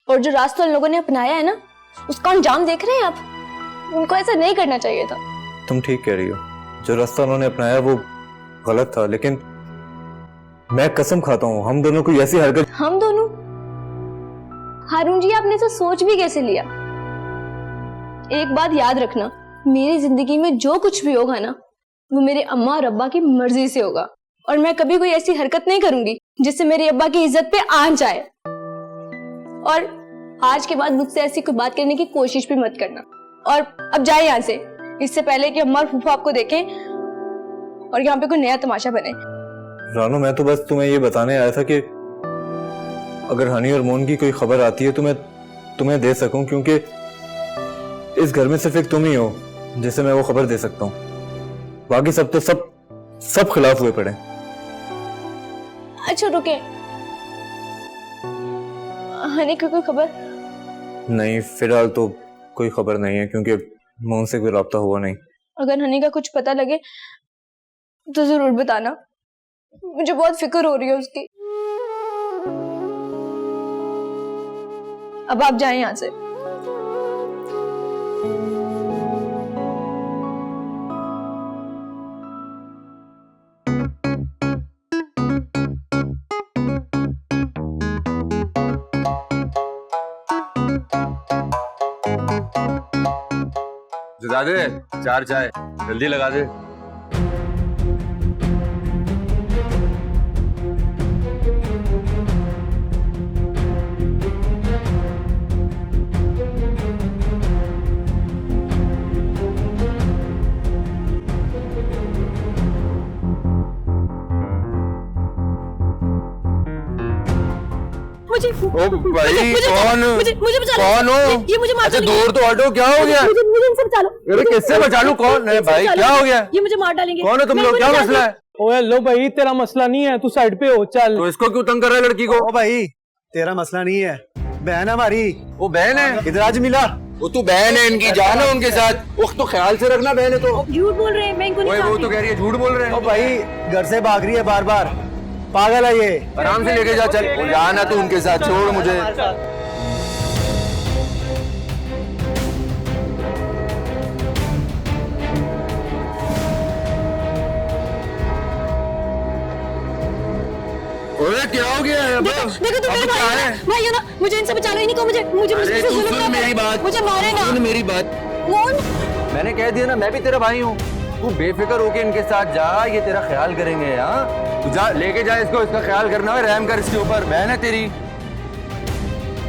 और जो रास्ता उन लोगों ने अपनाया है ना, उसका अंजाम देख रहे हैं आप। उनको ऐसा नहीं करना चाहिए था। तुम ठीक कह रही हो, जो रास्ता उन्होंने अपनाया वो गलत था, लेकिन मैं कसम खाता हूँ हम दोनों को ऐसी हरकत। हम दोनों? हारून जी, आपने ऐसा सोच भी कैसे लिया? एक बात याद रखना, मेरी जिंदगी में जो कुछ भी होगा ना, वो मेरे अम्मा और अब्बा की मर्जी से होगा, और मैं कभी कोई ऐसी हरकत नहीं करूंगी जिससे मेरे अब्बा की इज्जत पे आंच आए। और आज के बाद मुझसे ऐसी कोई बात करने की कोशिश भी मत करना। और अब जाए यहाँ से, इससे पहले कि अम्मा और फूफा आपको देखें और यहाँ पे कोई नया तमाशा बने। रानो, मैं तो बस तुम्हें ये बताने आया था कि अगर हनी और मोन की कोई खबर आती है तो मैं तुम्हें दे सकूं, क्योंकि इस घर में सिर्फ एक तुम ही हो जिसे मैं वो खबर दे सकता हूँ। बाकी सब तो सब खिलाफ हुए पड़े। अच्छा रुके, हनी की कोई खबर? नहीं, फिलहाल तो कोई खबर नहीं है, क्योंकि मोन से कोई राब्ता हुआ नहीं। अगर हनी का कुछ पता लगे तो जरूर बताना, मुझे बहुत फिक्र हो रही है उसकी। अब आप जाएं यहाँ से। लगा दे 4 चाय, जल्दी लगा दे। ओ भाई, कौन हो? ये मुझे मार अच्छा दूर तो हटो, क्या हो गया? मुझे इनसे बचा लो। अरे किससे बचा लूं? कौन है भाई, क्या हो गया? ये मुझे मार डालेंगे। कौन है तुम लोग, क्या मसला है? ओए लो भाई, तेरा मसला नहीं है, तू साइड पे हो, चल। तो इसको क्यों तंग कर रहा है लड़की को? ओ भाई, तेरा मसला नहीं है, बहन है हमारी। वो बहन है? इधर आज मिला। वो तू बहन है इनकी, जाना उनके साथ। उख तो ख्याल से रखना, बहन है तो। झूठ बोल रहे हैं, मैं इनको नहीं वो तो कह रही है झूठ बोल रहे ओ हैं। भाई, घर से भाग रही है बार बार, पागल है ये। आराम से लेके जा, चल। वो जाना तू उनके साथ, छोड़ मुझे। ओए क्या हो गया है? देखो तुम मेरे भाई हो ना, मुझे इनसे बचा लो। इनको मुझे अरे तू सुन मेरी बात, मुझे मारेगा। सुन मेरी बात। कौन? मैंने कह दिया ना, मैं भी तेरा भाई हूँ। तू बेफिक्र होके इनके साथ जा, ये तेरा ख्याल करेंगे। हाँ तू जा, लेके जा इसको, इसका ख्याल करना है, रहम कर इसके ऊपर। बहन है तेरी।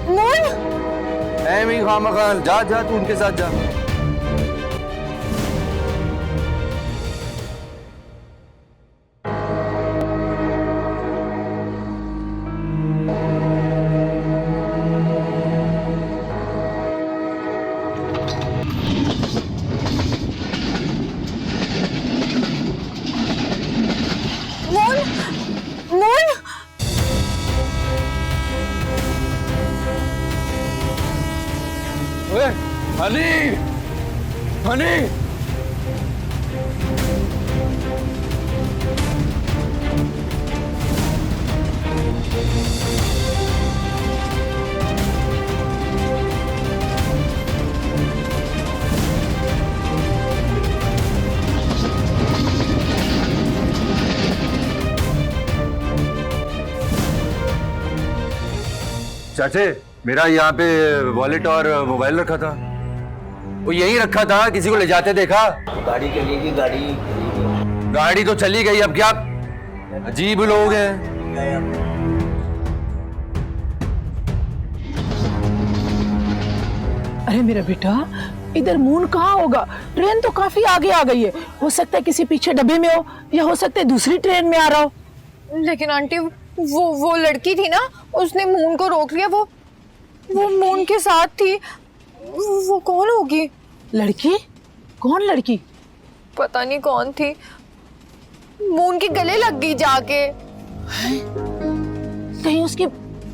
कौन? ही खामखान जा जा, तू उनके साथ जा। हनी, हनी, चाचे मेरा यहाँ पे वॉलेट और मोबाइल रखा था, वो यहीं रखा था, किसी को ले जाते देखा? गाड़ी चलेगी, गाड़ी तो चली गई, अब क्या? अजीब लोग हैं। अरे मेरा बेटा, इधर मून कहाँ होगा? ट्रेन तो काफी आगे आ गई है, हो सकता है किसी पीछे डब्बे में हो, या हो सकता है दूसरी ट्रेन में आ रहा हो। लेकिन आंटी, वो लड़की थी ना, उसने मून को रोक लिया। वो मून के साथ थी। वो कौन होगी? लड़की? कौन लड़की? पता नहीं कौन थी। मून के गले लग गई जाके। कहीं उसकी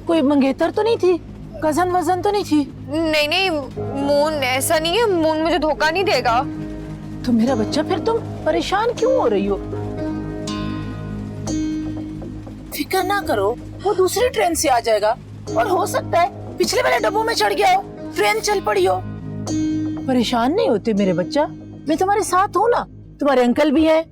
कोई मंगेतर तो नहीं थी? कजन वजन तो नहीं थी? नहीं, मून ऐसा नहीं है। मून मुझे धोखा नहीं देगा। तो मेरा बच्चा, फिर तुम परेशान क्यों हो रही हो? फिक्र ना करो, वो दूसरी ट्रेन से आ जाएगा, और हो सकता है पिछले वाले डब्बों में चढ़ गया हो, ट्रेन चल पड़ी हो। परेशान नहीं होते मेरे बच्चा, मैं तुम्हारे साथ हूँ ना, तुम्हारे अंकल भी है।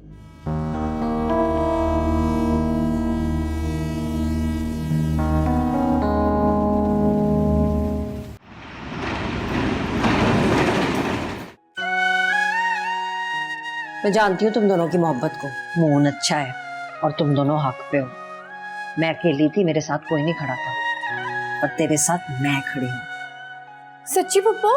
मैं जानती हूँ तुम दोनों की मोहब्बत को। मोहन अच्छा है और तुम दोनों हक पे हो। मैं अकेली थी, मेरे साथ कोई नहीं खड़ा था, और तेरे साथ मैं खड़ी हूँ। सच्ची पप्पा?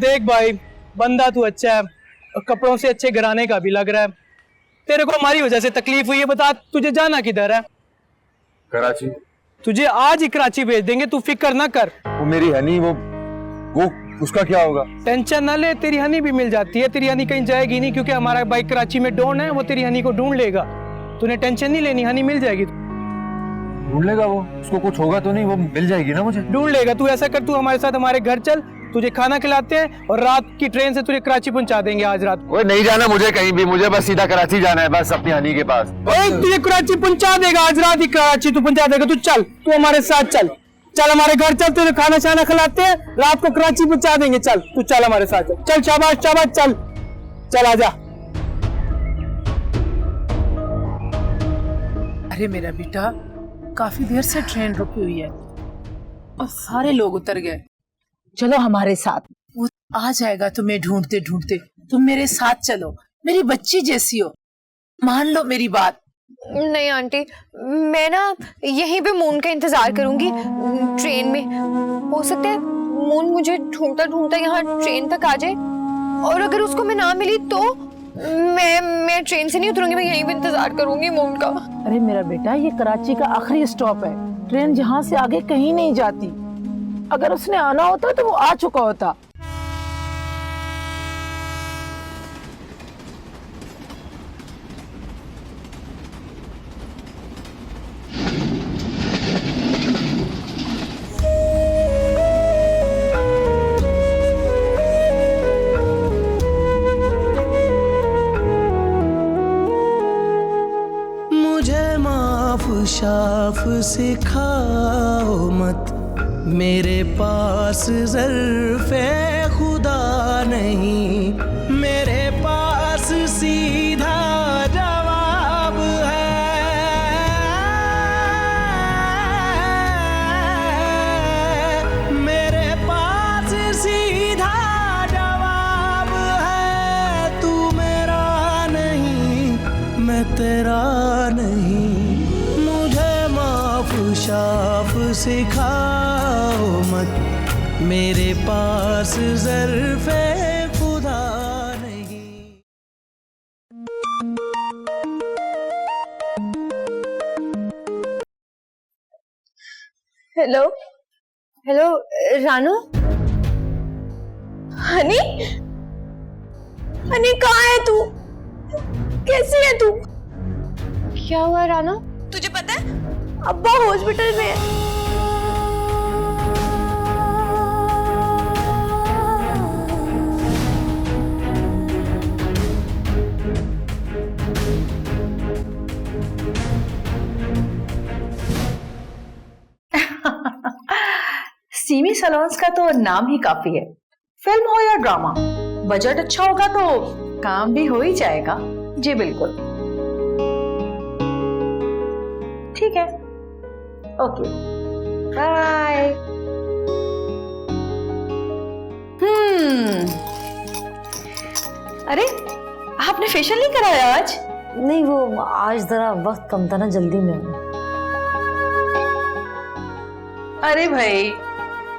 देख भाई, बंदा तू अच्छा है और कपड़ों से अच्छे घराने का भी लग रहा है। तेरे को हमारी वजह से तकलीफ हुई है, बता तुझे जाना किधर है? कराची। तुझे आज ही कराची भेज देंगे, तू फिक्र ना कर। वो मेरी हनी, वो उसका क्या होगा? टेंशन ना ले, तेरी हनी भी मिल जाती है। तेरी हनी कहीं जाएगी नहीं, क्योंकि हमारा भाई कराची में डॉन है, वो तेरी हनी को ढूंढ लेगा। तूने टेंशन नहीं लेनी, हनी मिल जाएगी। ढूंढ लेगा वो? उसको कुछ होगा तो नहीं? वो मिल जाएगी ना मुझे? ढूंढ लेगा। तू ऐसा कर, तू हमारे साथ हमारे घर चल, तुझे खाना खिलाते हैं और रात की ट्रेन से तुझे कराची पहुंचा देंगे आज रात। ओए नहीं जाना मुझे कहीं भी, मुझे बस सीधा कराची जाना है, बस अपनी हनी के पास। तुझे कराची पहुंचा देगा आज रात ही, कराची तू पहुंचा देगा। तू चल, तू हमारे साथ चल, चल हमारे घर चल, तुझे खाना शाना खिलाते हैं, रात को कराची पहुंचा देंगे। चल तू, चल हमारे साथ चल, चल शाबाश शाबाश, चल चल आजा। अरे मेरा बेटा, काफी देर से ट्रेन रुकी हुई है और सारे लोग उतर गए। चलो हमारे साथ, वो आ जाएगा तुम्हें ढूंढते ढूंढते। तुम मेरे साथ चलो, मेरी बच्ची जैसी हो, मान लो मेरी बात। नहीं आंटी, मैं ना यहीं पे मून का इंतजार करूंगी ट्रेन में। हो सकता है मून मुझे ढूंढता ढूंढता यहाँ ट्रेन तक आ जाए, और अगर उसको मैं ना मिली तो मैं ट्रेन से नहीं उतरूंगी, मैं यहीं पे इंतजार करूंगी मून का। अरे मेरा बेटा, ये कराची का आखिरी स्टॉप है, ट्रेन जहाँ से आगे कहीं नहीं जाती। अगर उसने आना होता तो वो आ चुका होता। मुझे माफ शाफ सिखाओ मत, मेरे पास ज़र्फ़े खुदा नहीं, मेरे पास सीधा जवाब है। मेरे पास सीधा जवाब है, तू मेरा नहीं, मैं तेरा नहीं। मुझे माफ शाफ सिखाओ मत, मेरे पास ज़र्फ़े खुदा नहीं। हेलो हेलो रानू, हनी, हनी कहाँ है तू? कैसी है तू? क्या हुआ रानू? तुझे पता है अब्बा हॉस्पिटल में है। सीमी सलोन्स का तो नाम ही काफी है। फिल्म हो या ड्रामा, बजट अच्छा होगा तो काम भी हो ही जाएगा। जी बिल्कुल, ठीक है, ओके, बाय। अरे आपने फेशियल नहीं कराया आज? नहीं, वो आज जरा वक्त कम था ना, जल्दी में हूँ। अरे भाई,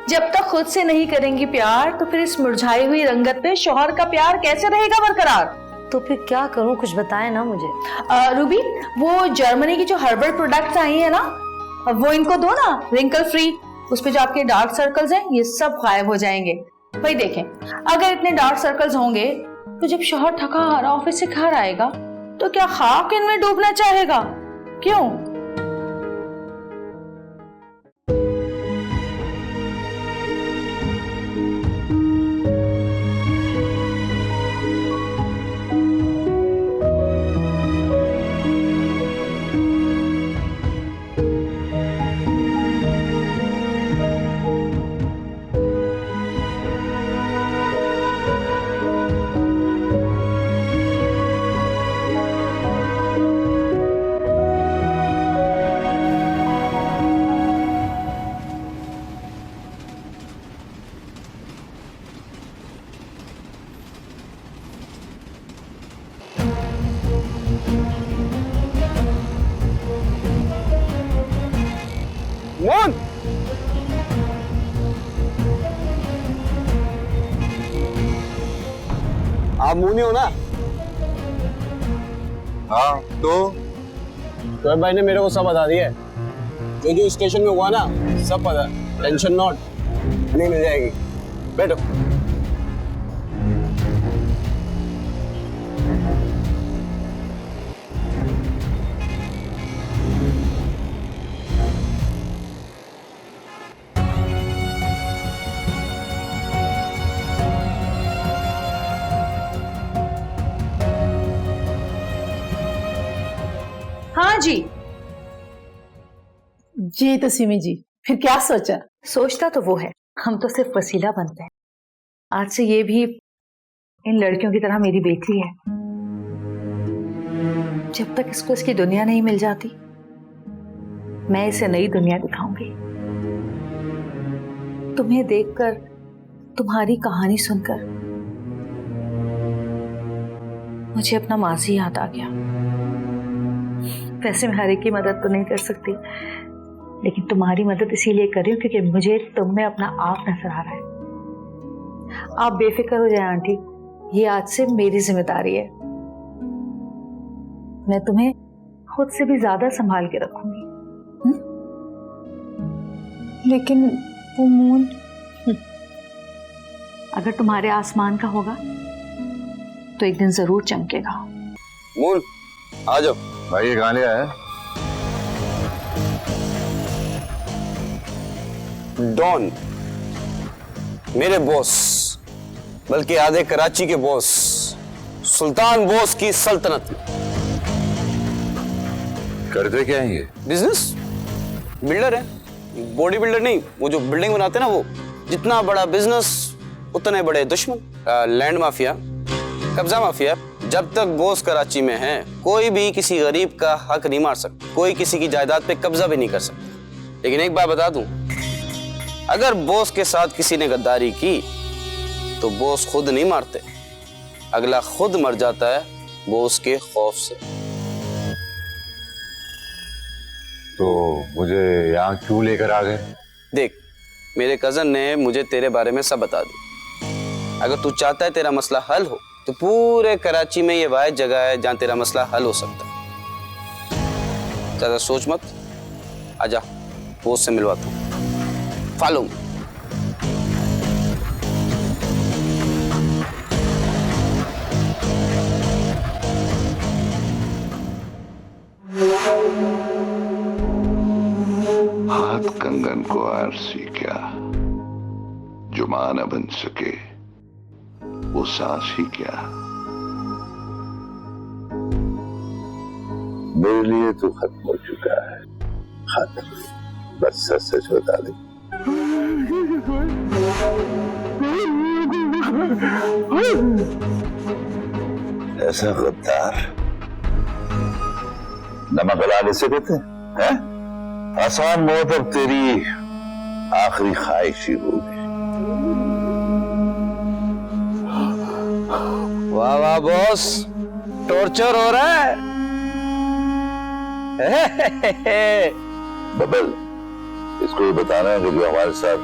जब तक खुद से नहीं करेंगी प्यार तो फिर इस मुरझाई हुई रंगत पे शौहर का प्यार कैसे रहेगा बरकरार? तो फिर क्या करूं, कुछ बताए ना मुझे। रूबी, वो जर्मनी की जो हर्बल प्रोडक्ट्स आई है ना, वो इनको दो ना, रिंकल फ्री। उस पे जो आपके डार्क सर्कल्स हैं ये सब गायब हो जाएंगे। भाई देखें, अगर इतने डार्क सर्कल्स होंगे तो जब शौहर थका हारा ऑफिस से घर आएगा तो क्या खाक इनमें डूबना चाहेगा? क्यों? मोहन, आप मुनी हो ना? हाँ तो शोएब भाई ने मेरे को सब बता दिया है। जो जो स्टेशन में हुआ ना, सब पता। टेंशन नॉट, नहीं मिल जाएगी। बैठो। हाँ जी। जी तो सिमी जी, फिर क्या सोचा? सोचता तो वो है, हम तो सिर्फ वसीला बनते हैं। आज से ये भी इन लड़कियों की तरह मेरी बेटी है। जब तक इसको इसकी दुनिया नहीं मिल जाती, मैं इसे नई दुनिया दिखाऊंगी। तुम्हें देखकर, तुम्हारी कहानी सुनकर मुझे अपना माजी याद आ गया। वैसे मैं हर एक की मदद तो नहीं कर सकती, लेकिन तुम्हारी मदद इसीलिए कर रही हूँ क्योंकि मुझे तुम में अपना आप नजर आ रहा है। आप बेफिक्र हो जाए आंटी, ये आज से मेरी जिम्मेदारी है। मैं तुम्हें खुद से भी ज्यादा संभाल के रखूंगी। लेकिन वो मून, अगर तुम्हारे आसमान का होगा तो एक दिन जरूर चमकेगा। मून, आ जाओ। भाई ये कहाँ ले आया? डॉन, मेरे बॉस, बल्कि आधे कराची के बॉस, सुल्तान बॉस की सल्तनत। करते क्या है ये? बिजनेस, बिल्डर है। बॉडी बिल्डर नहीं, वो जो बिल्डिंग बनाते हैं ना वो। जितना बड़ा बिजनेस उतने बड़े दुश्मन। लैंड माफिया, कब्जा माफिया। जब तक बॉस कराची में है, कोई भी किसी गरीब का हक नहीं मार सकता, कोई किसी की जायदाद पे कब्जा भी नहीं कर सकता। लेकिन एक बात बता दूं, अगर बॉस के साथ किसी ने गद्दारी की तो बॉस खुद नहीं मारते, अगला खुद मर जाता है बॉस के खौफ से। तो मुझे यहाँ क्यों लेकर आ गए? देख, मेरे कजन ने मुझे तेरे बारे में सब बता दिया। अगर तू चाहता है तेरा मसला हल हो तो पूरे कराची में ये वाहिद जगह है जहां तेरा मसला हल हो सकता है। ज्यादा सोच मत, आजा, बॉस से मिलवाता हूं। Follow me. हाथ कंगन को आरसी क्या, जो मां न बन सके वो सांस ही क्या। मेरे लिए तो खत्म हो चुका है, खत्म। बस सच सच बता दे। ऐसा गद्दार नमक गलाने से देते हैं? आसान मौत अब तेरी आखिरी ख्वाहिश ही होगी। वाह वाह बॉस, टॉर्चर हो रहा है। बबल, इसको ये बताना है कि जो हमारे साथ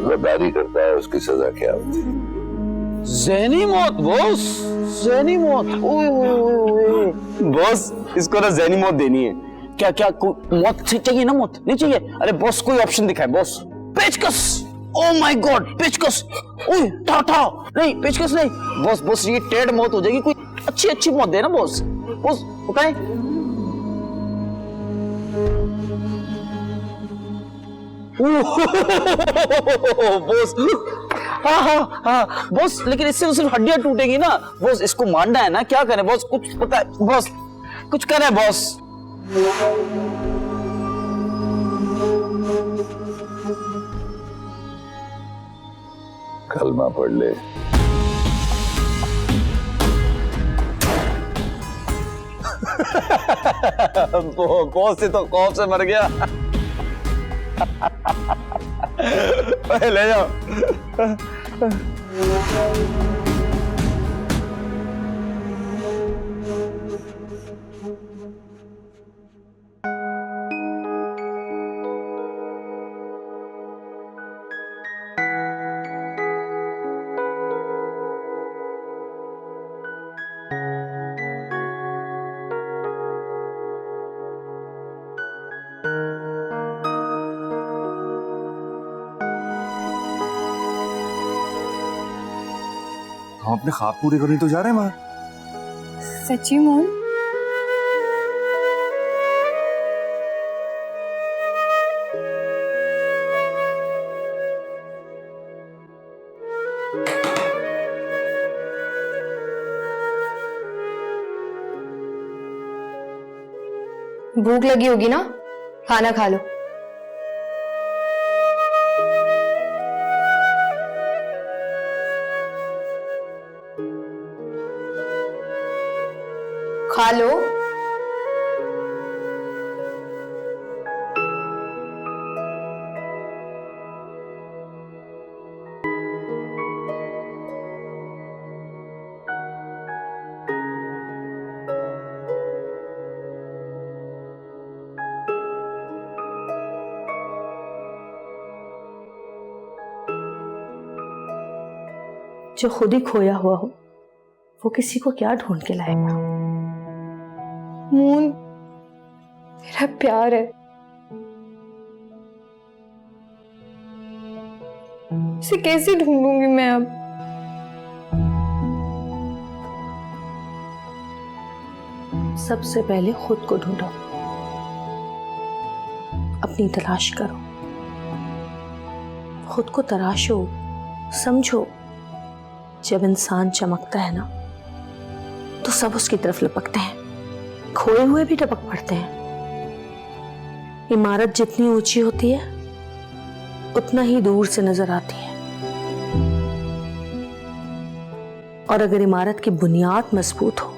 गद्दारी करता है उसकी सजा क्या होती है। ज़हनी मौत बॉस, जैनी मौत? ओए ओए ओए बॉस, इसको ना जैनी मौत देनी है। क्या क्या मौत चाहिए ना? मौत नहीं चाहिए? अरे बॉस कोई ऑप्शन दिखाए बॉस। पेचकस। ओ माय गॉड, पेचकस। ओए ठा ठा नहीं, पेचकस नहीं बॉस। बॉस ये टेढ़ मौत हो जाएगी, कोई अच्छी अच्छी मौत दे ना बॉस। बॉस बताए। बॉस हाँ हाँ हाँ बॉस, लेकिन इससे तो सिर्फ हड्डियां टूटेगी ना बॉस। इसको मारना है ना, क्या करें बॉस? कुछ पता है बॉस? कुछ करें बॉस? कलमा पढ़ ले। बॉस से तो खौफ से मर गया। ले जाओ। हम अपने ख्वाब पूरे करने तो जा रहे हैं माँ। सच्ची मोहन? भूख लगी होगी ना, खाना खा लो। खा लो। जो खुद ही खोया हुआ हो वो किसी को क्या ढूंढ के लाएगा? मून, मेरा प्यार है, इसे कैसे ढूंढूंगी मैं अब? सबसे पहले खुद को ढूंढो, अपनी तलाश करो, खुद को तराशो, समझो। जब इंसान चमकता है ना तो सब उसकी तरफ लपकते हैं, खोए हुए भी टपक पड़ते हैं। इमारत जितनी ऊंची होती है उतना ही दूर से नजर आती है, और अगर इमारत की बुनियाद मजबूत हो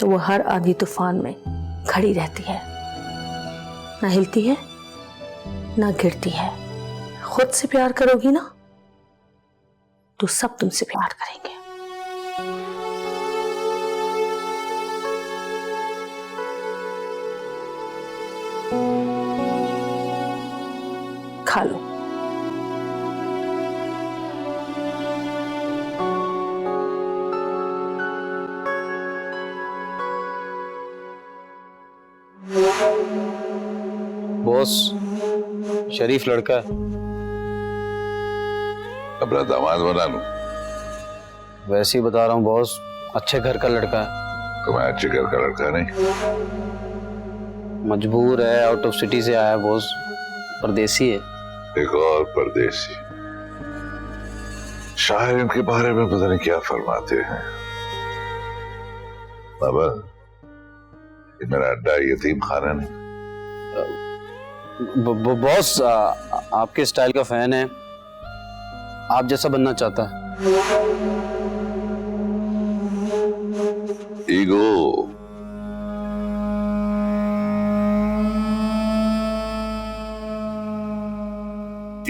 तो वो हर आंधी तूफान में खड़ी रहती है, ना हिलती है ना गिरती है। खुद से प्यार करोगी ना तो सब तुमसे प्यार करेंगे। खा लो। बॉस शरीफ लड़का है। अपना दामाद बना लूं? वैसे ही बता रहा हूँ बॉस, अच्छे घर का लड़का है। तो मैं अच्छे घर का लड़का नहीं। मजबूर है, आउट ऑफ सिटी से आया है बॉस, परदेसी है। एक और परदेसी। शायर इनके बारे में पता नहीं क्या फरमाते हैं। बाबा, ये मेरा अड्डा यतीम खाना नहीं। बॉस आपके स्टाइल का फैन है, आप जैसा बनना चाहता है। ईगो।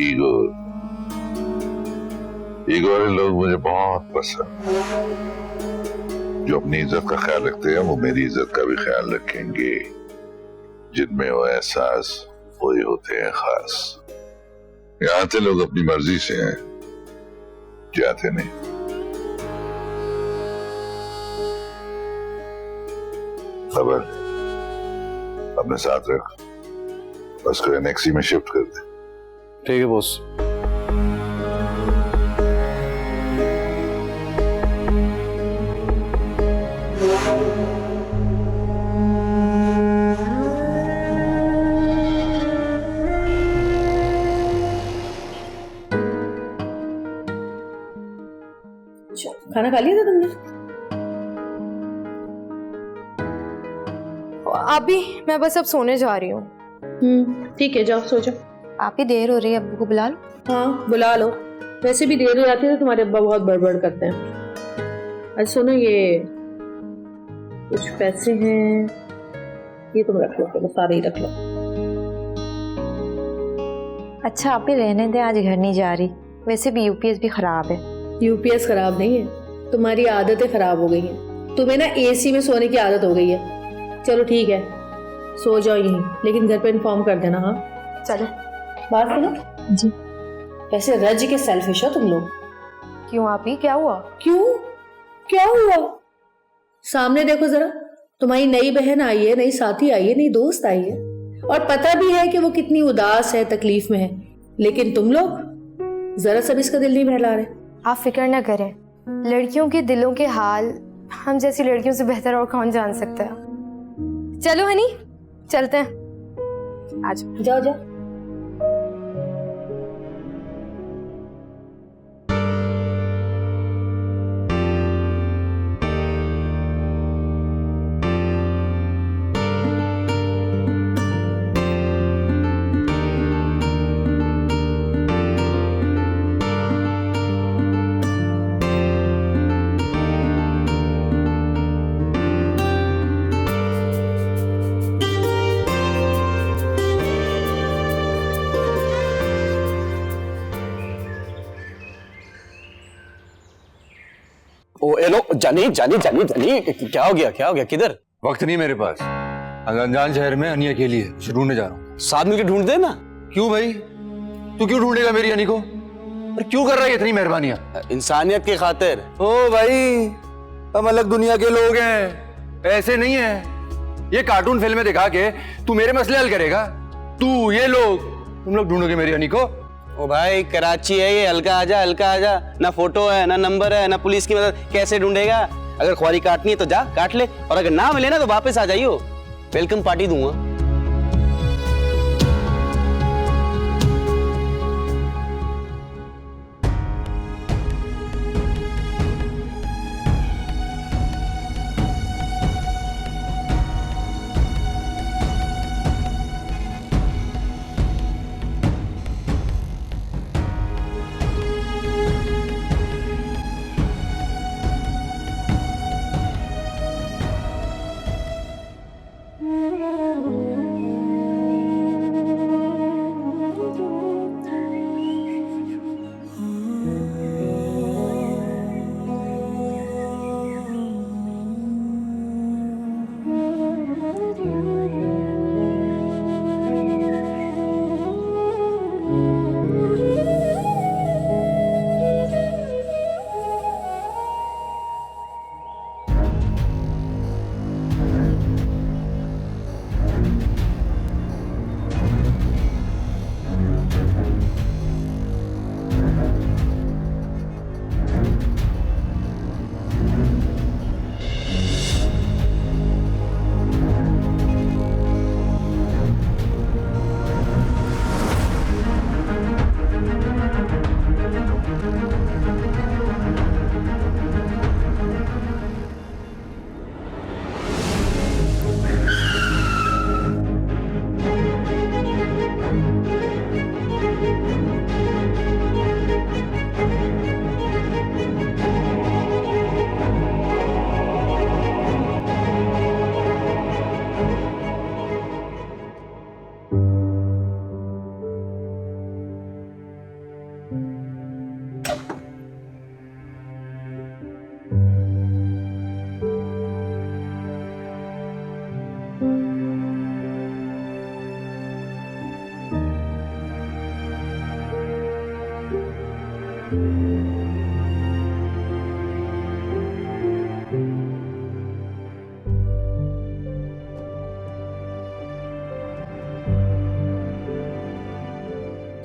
ईगो ईगो वाले लोग मुझे बहुत पसंद। जो अपनी इज्जत का ख्याल रखते हैं वो मेरी इज्जत का भी ख्याल रखेंगे। जिनमें वो एहसास वही होते हैं खास। यहाँ आते लोग अपनी मर्जी से हैं, जाते नहीं। खबर अपने साथ रख, बस को एनेक्सी में शिफ्ट कर दे। ठीक है बॉस। खाना खा लिया था तुमने? आप भी, मैं बस अब सोने जा रही हूँ। ठीक है, जाओ सो जाओ। आप ही देर हो रही है, अब्बू को बुला लो। हाँ बुला लो, वैसे भी देर हो जाती है तो तुम्हारे अब्बा बहुत बड़बड़ करते हैं। अच्छा सुनो, ये कुछ पैसे हैं, ये तुम रख लो, चलो सारे ही रख लो। अच्छा आप ही रहने दे, आज घर नहीं जा रही, वैसे भी यूपीएस भी खराब है। यूपीएस खराब नहीं है, तुम्हारी आदतें खराब हो गई हैं। तुम्हें ना एसी में सोने की आदत हो गई है। चलो ठीक है, सो जाओ यहीं, लेकिन घर पे इन्फॉर्म कर देना। हाँ चलो। बात सुनो जी। वैसे रज के सेल्फिश हो तुम लोग। क्यों आप ही, क्या हुआ? क्यों, क्या हुआ? सामने देखो जरा, तुम्हारी नई बहन आई है, नई साथी आई है, नई दोस्त आई है, और पता भी है कि वो कितनी उदास है, तकलीफ में है, लेकिन तुम लोग जरा सा भी इसका दिल नहीं बहला रहे। आप फिक्र ना करें, लड़कियों के दिलों के हाल हम जैसी लड़कियों से बेहतर और कौन जान सकता है। चलो हनी, चलते हैं। आज जाओ जाओ। ओ हेलो, जानी जानी जानी जानी, क्या हो गया, क्या हो गया, किधर? वक्त नहीं मेरे पास, अनजान शहर में हनी अकेली है, उसे ढूंढने जा रहा हूँ। साथ मिलकर ढूंढते हैं ना। क्यों भाई, तू क्यों ढूंढेगा मेरी हनी को? और क्यों कर रहा है इतनी मेहरबानियां? इंसानियत की खातिर। ओ भाई, हम अलग दुनिया के लोग हैं, ऐसे नहीं है। ये कार्टून फिल्में दिखा के तू मेरे मसले हल करेगा? तू, ये लोग, तुम लोग ढूंढोगे मेरी हनी को? ओ भाई कराची है ये, हल्का आजा, हल्का आजा। ना फोटो है, ना नंबर है, ना पुलिस की मदद, कैसे ढूंढेगा? अगर ख्वारी काटनी है तो जा काट ले, और अगर ना मिले ना तो वापस आ जाइयो, वेलकम पार्टी दूंगा।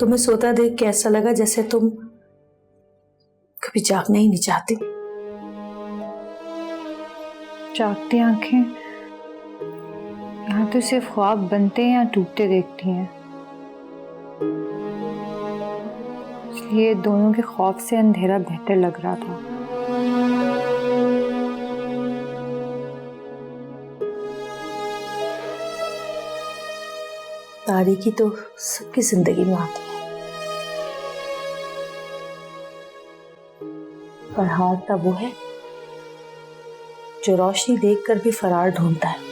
तुम्हें सोता देख के ऐसा लगा जैसे तुम कभी जागना ही नहीं चाहती। जागती आंखें यहाँ तो सिर्फ ख्वाब बनते हैं या टूटते देखती हैं, इसलिए दोनों के खौफ से अंधेरा बेहतर लग रहा था। तारीकी तो सबकी जिंदगी में आती है, पर हारता वो है जो रोशनी देखकर भी फरार ढूंढता है।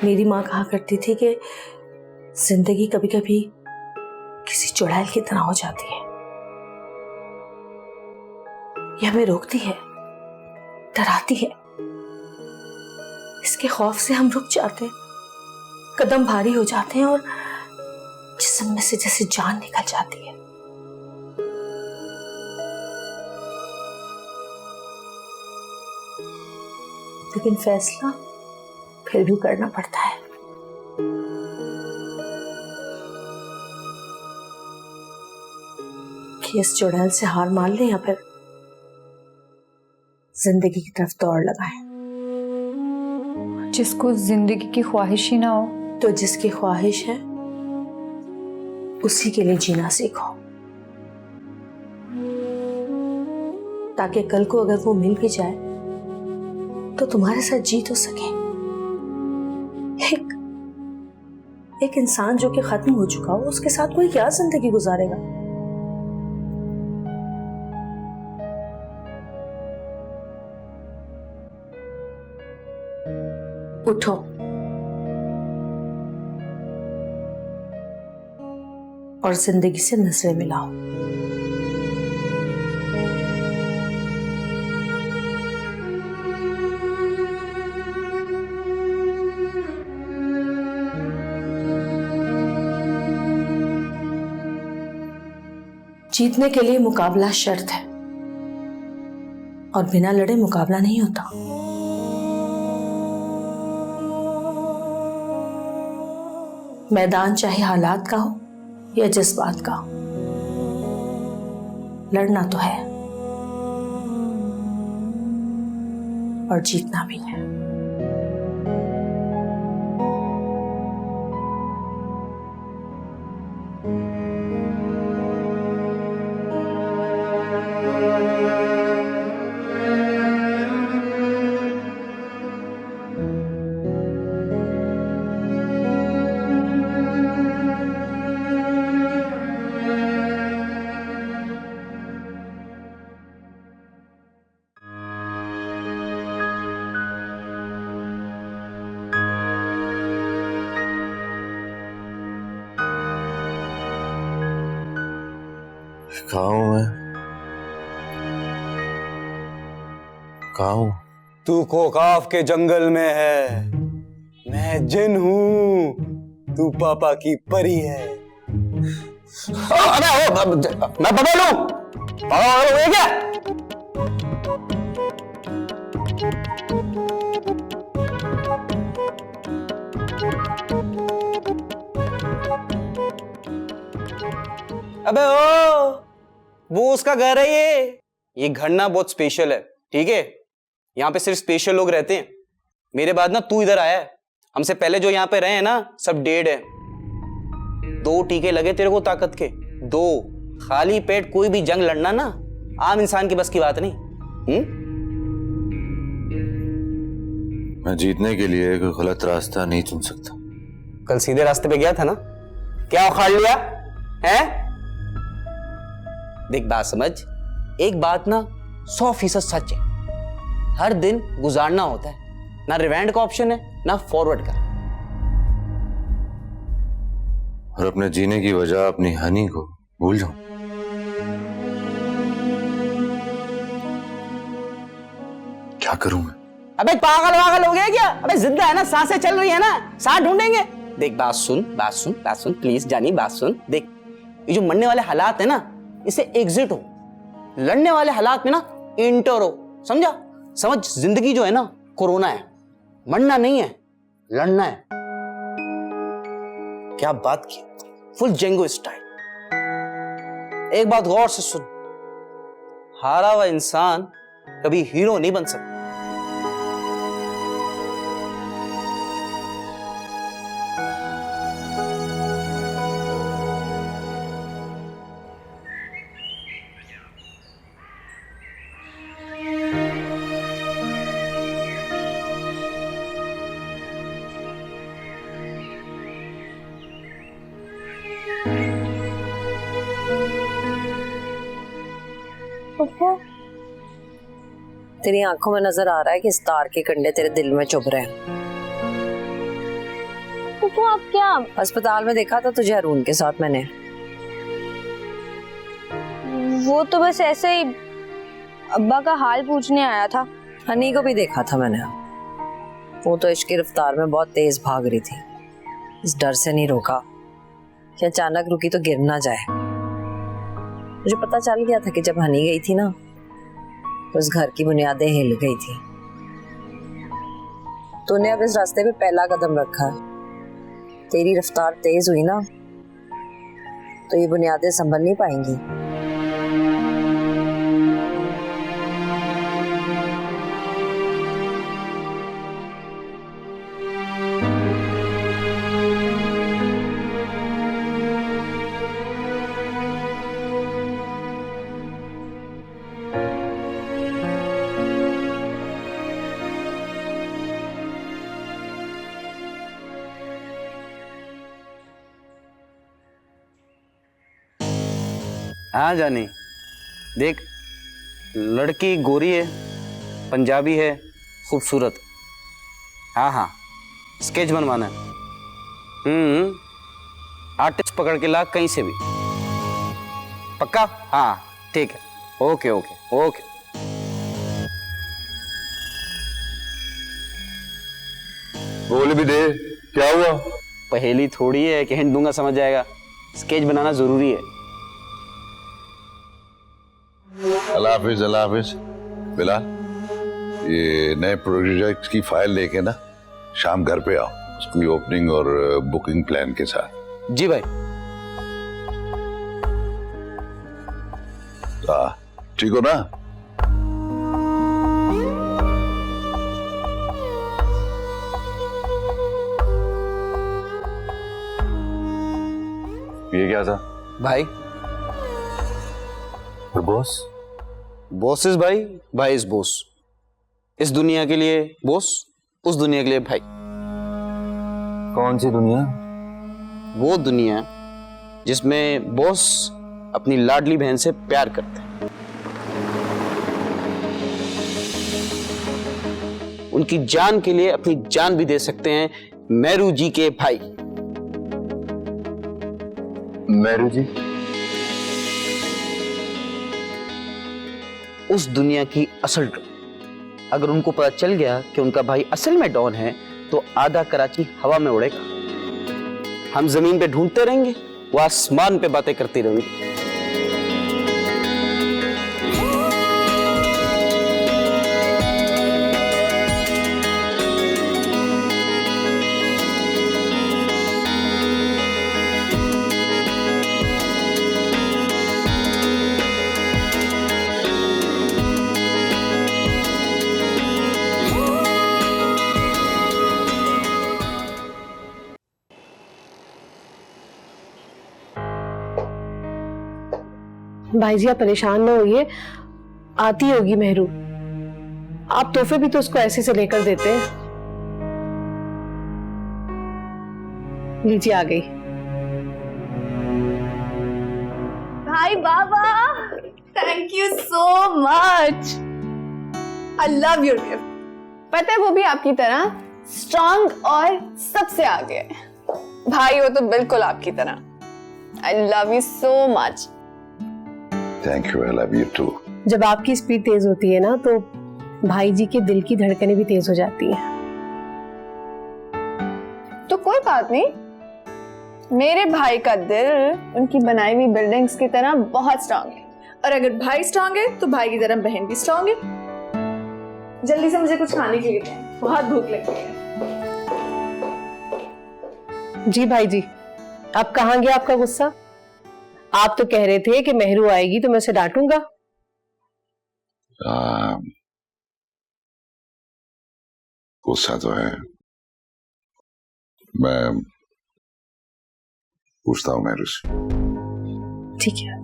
मेरी माँ कहा करती थी कि जिंदगी कभी कभी किसी चुड़ैल की तरह हो जाती है, ये हमें रोकती है, डराती है। इसके खौफ से हम रुक जाते हैं, कदम भारी हो जाते हैं और जिस्म में से जैसे जान निकल जाती है। लेकिन फैसला फिर भी करना पड़ता है। कि इस चुड़ैल से हार मान ले या फिर जिंदगी की तरफ दौड़ लगाएं। जिसको जिंदगी की ख्वाहिश ही ना हो तो जिसकी ख्वाहिश है उसी के लिए जीना सीखो, ताकि कल को अगर वो मिल भी जाए तो तुम्हारे साथ जी तो सके। एक इंसान जो कि खत्म हो चुका हो, उसके साथ कोई क्या जिंदगी गुजारेगा। उठो और जिंदगी से नजरें मिलाओ। जीतने के लिए मुकाबला शर्त है और बिना लड़े मुकाबला नहीं होता। मैदान चाहे हालात का हो या जज्बात का हो, लड़ना तो है और जीतना भी है। कहाँ हूँ मैं? कहाँ हूँ? तू खोकाफ के जंगल में है, मैं जिन हूँ, तू पापा की परी है। मैं पापा लूं? पापा ये क्या? अबे ओ, वो उसका घर है ये घर ना बहुत स्पेशल है, ठीक है? यहाँ पे सिर्फ स्पेशल लोग रहते हैं। मेरे बाद ना तू इधर आया है, हमसे पहले जो यहाँ पे रहे हैं ना सब डेड है। 2 टीके लगे तेरे को ताकत के, 2। खाली पेट कोई भी जंग लड़ना ना आम इंसान की बस की बात नहीं। मैं जीतने के लिए कोई गलत रास्ता नहीं चुन सकता। कल सीधे रास्ते पे गया था ना, क्या उखाड़ लिया है? देख बात समझ, एक बात ना 100% सच है, हर दिन गुजारना होता है, ना रिवाइंड का ऑप्शन है ना फॉरवर्ड का। और अपने जीने की वजह अपनी हनी को भूल जाऊं। क्या करूं मैं? अबे पागल वागल हो गया क्या? अबे जिंदा है ना, सांसें चल रही है ना, साथ ढूंढेंगे। देख बात सुन प्लीज जानी, बात सुन। देख ये जो मरने वाले हालात है ना, इसे एग्जिट हो, लड़ने वाले हालात में ना इंटर हो, समझा? समझ, जिंदगी जो है ना कोरोना है, मरना नहीं है, लड़ना है। क्या बात की, फुल जेंगो स्टाइल। एक बात गौर से सुन, हारा हुआ इंसान कभी हीरो नहीं बन सकता। तेरी आंखों में नजर आ रहा है कि इस तार के कंडे तेरे दिल में चुभ रहे हैं। तो आप क्या? अस्पताल में देखा था तुझे अरुण के साथ मैंने। वो तो बस ऐसे ही अब्बा का हाल पूछने आया था। हनी को भी देखा था मैंने, वो तो इश्क की रफ्तार में बहुत तेज भाग रही थी। इस डर से नहीं रोका कि अचानक रुकी तो गिर ना जाए। मुझे पता चल गया था कि जब हनी गई थी ना तो उस घर की बुनियादें हिल गई थी। तूने अब इस रास्ते पे पहला कदम रखा है, तेरी रफ्तार तेज हुई ना तो ये बुनियादें संभल नहीं पाएंगी। हाँ जानी, देख लड़की गोरी है, पंजाबी है, खूबसूरत। हाँ हाँ, स्केच बनवाना है। आर्टिस्ट पकड़ के ला कहीं से भी। पक्का? हाँ ठीक है, ओके ओके ओके। बोल भी दे, क्या हुआ? पहेली थोड़ी है कि हिंट दूंगा समझ जाएगा। स्केच बनाना जरूरी है। अल्लाह हाफिज, अल्लाह हाफिज। बिलाल, ये नए प्रोजेक्ट की फाइल लेके ना शाम घर पे आओ, उसकी ओपनिंग और बुकिंग प्लान के साथ। जी भाई। ठीक हो ना? ये क्या था भाई? बॉस? बॉस इज भाई, भाई इज बॉस। इस दुनिया के लिए बॉस, उस दुनिया के लिए भाई। कौन सी दुनिया? वो दुनिया जिसमें बॉस अपनी लाडली बहन से प्यार करते हैं, उनकी जान के लिए अपनी जान भी दे सकते हैं। मेरू जी के भाई। मेरू जी? उस दुनिया की असल डॉन। अगर उनको पता चल गया कि उनका भाई असल में डॉन है तो आधा कराची हवा में उड़ेगा। हम जमीन पे ढूंढते रहेंगे, वो आसमान पे बातें करती रहेंगी। भाई जी आप परेशान ना होइए, आती होगी मेहरू। आप तोहफे भी तो उसको ऐसे से लेकर देते हैं। लीजिए आ गई। भाई बाबा, thank you so much. I love your gift. पता है वो भी आपकी तरह स्ट्रांग और सबसे आगे है। भाई हो तो बिल्कुल आपकी तरह। I love you so much. Thank you, I love you too. जब आपकी स्पीड तेज होती है ना तो भाई जी के दिल की धड़कनें भी तेज हो जाती हैं। तो कोई बात नहीं, मेरे भाई का दिल उनकी बनाई हुई बिल्डिंग्स की तरह बहुत स्ट्रांग है, और अगर भाई स्ट्रांग है तो भाई की तरह बहन भी स्ट्रांग है। जल्दी से मुझे कुछ खाने के लिए दें। बहुत भूख लगी है। जी भाई जी, अब कहाँ गया आपका गुस्सा? आप तो कह रहे थे कि मेहरू आएगी तो मैं उसे डांटूंगा। गुस्सा तो है, मैं पूछता हूँ मेहरू से। ठीक है।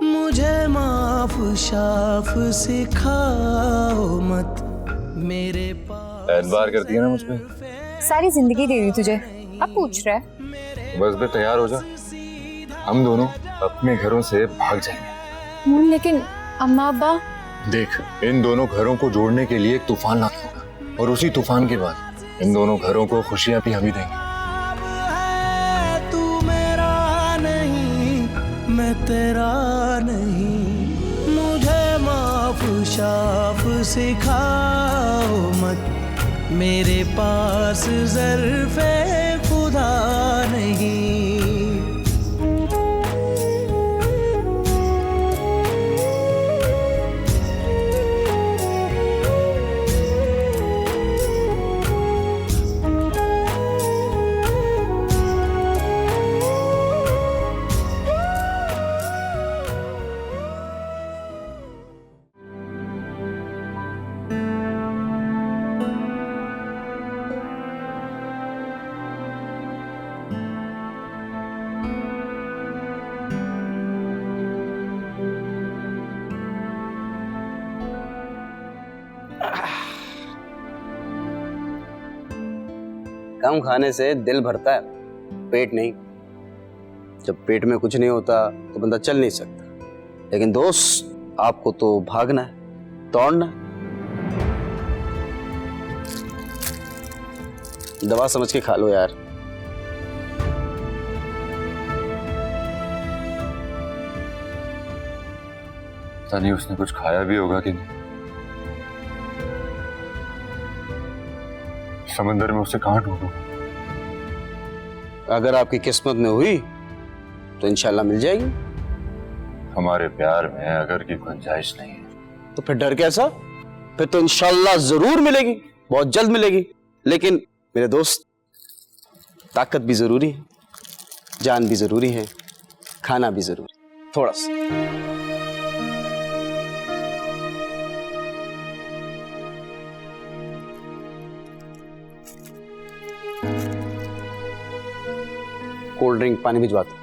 मुझे माफ शाफ सिखाओ मत मेरे पास। एतबार करती है ना मुझ पे। सारी जिंदगी दे दी तुझे, अब पूछ रहा है? बस बे तैयार हो जा, हम दोनों अपने घरों से भाग जाएंगे। लेकिन अम्मा अब्बा। देख, इन दोनों घरों को जोड़ने के लिए एक तूफान लाना होगा, और उसी तूफान के बाद इन दोनों घरों को खुशियां भी हम ही देंगे। तू मेरा नहीं, मैं तेरा नहीं, मुझे माफ शाफ सिखाओ मत, मेरे पास ज़र्फ़े खुदा नहीं। कम खाने से दिल भरता है, पेट नहीं। जब पेट में कुछ नहीं होता तो बंदा चल नहीं सकता। लेकिन दोस्त, आपको तो भागना है, दौड़ना है। दवा समझ के खा लो यार। पता नहीं उसने कुछ खाया भी होगा कि नहीं। समंदर में उसे कहाँ ढूंढूं? अगर आपकी किस्मत में हुई तो इंशाल्लाह मिल जाएगी। हमारे प्यार में अगर की गुंजाइश नहीं है तो फिर डर कैसा? फिर तो इंशाल्लाह जरूर मिलेगी, बहुत जल्द मिलेगी। लेकिन मेरे दोस्त, ताकत भी जरूरी है, जान भी जरूरी है, खाना भी जरूरी, थोड़ा सा। कोल्ड ड्रिंक, पानी भिजवाता।